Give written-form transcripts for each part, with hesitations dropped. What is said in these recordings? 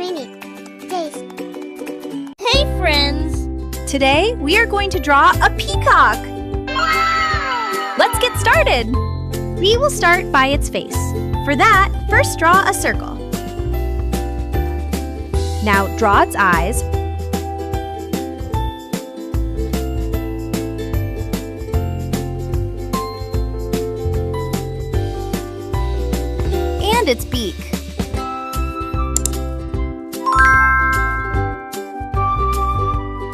Dreamy. Taste. Hey friends! Today we are going to draw a peacock. Let's get started. We will start by its face. For that, first draw a circle. Now draw its eyes. And its beak.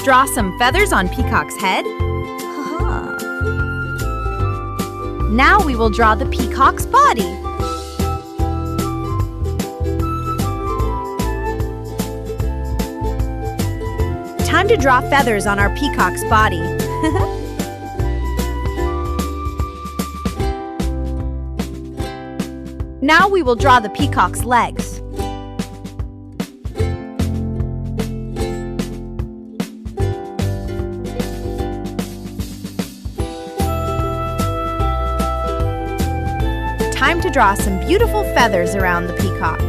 Draw some feathers on Peacock's head. Now we will draw the peacock's body. Time to draw feathers on our peacock's body. Now we will draw the peacock's legs. Time to draw some beautiful feathers around the peacock.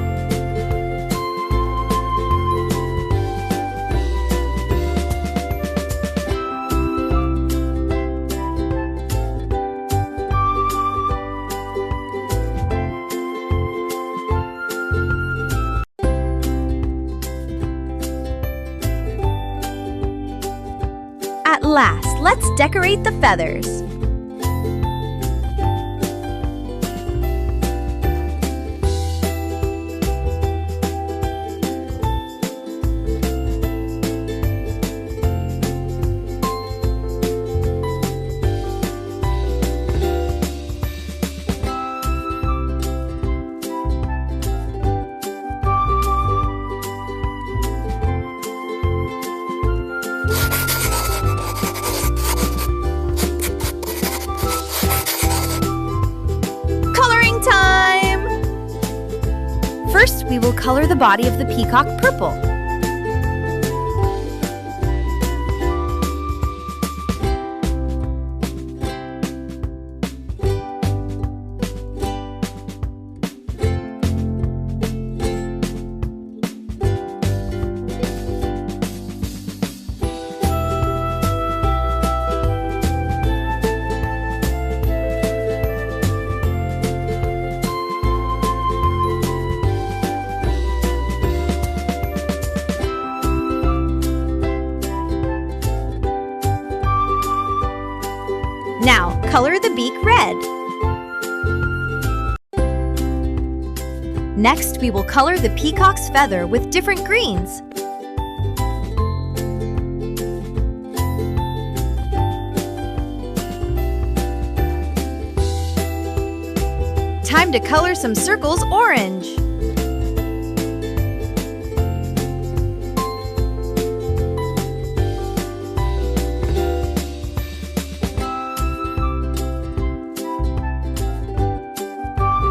At last, let's decorate the feathers. First, we will color the body of the peacock purple. Now, color the beak red. Next, we will color the peacock's feather with different greens. Time to color some circles orange.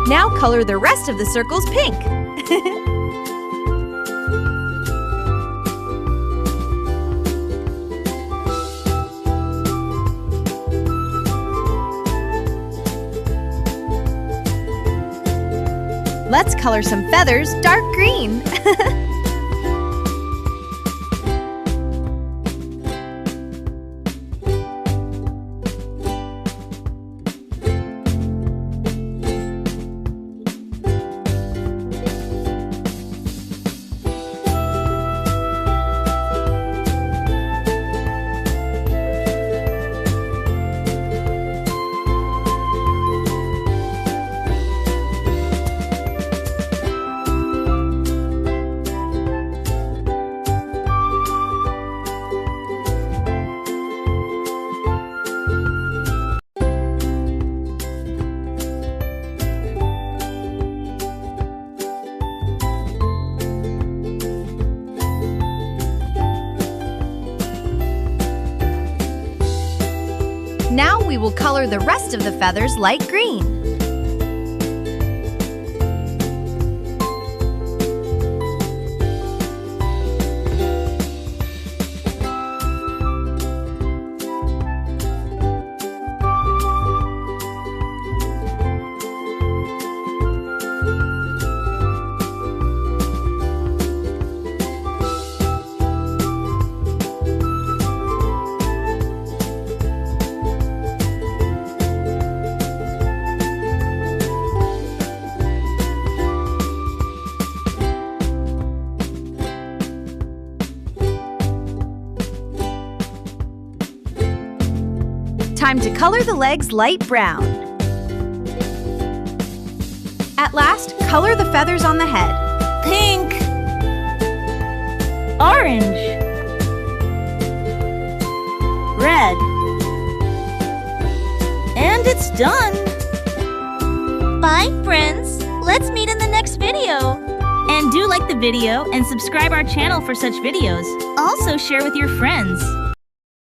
Now color the rest of the circles pink. Let's color some feathers dark green. Now we will color the rest of the feathers light green. time to color the legs light brown. At last, color the feathers on the head. Pink. Orange. Red. And it's done. Bye, friends. Let's meet in the next video. And do like the video and subscribe our channel for such videos. Also share with your friends.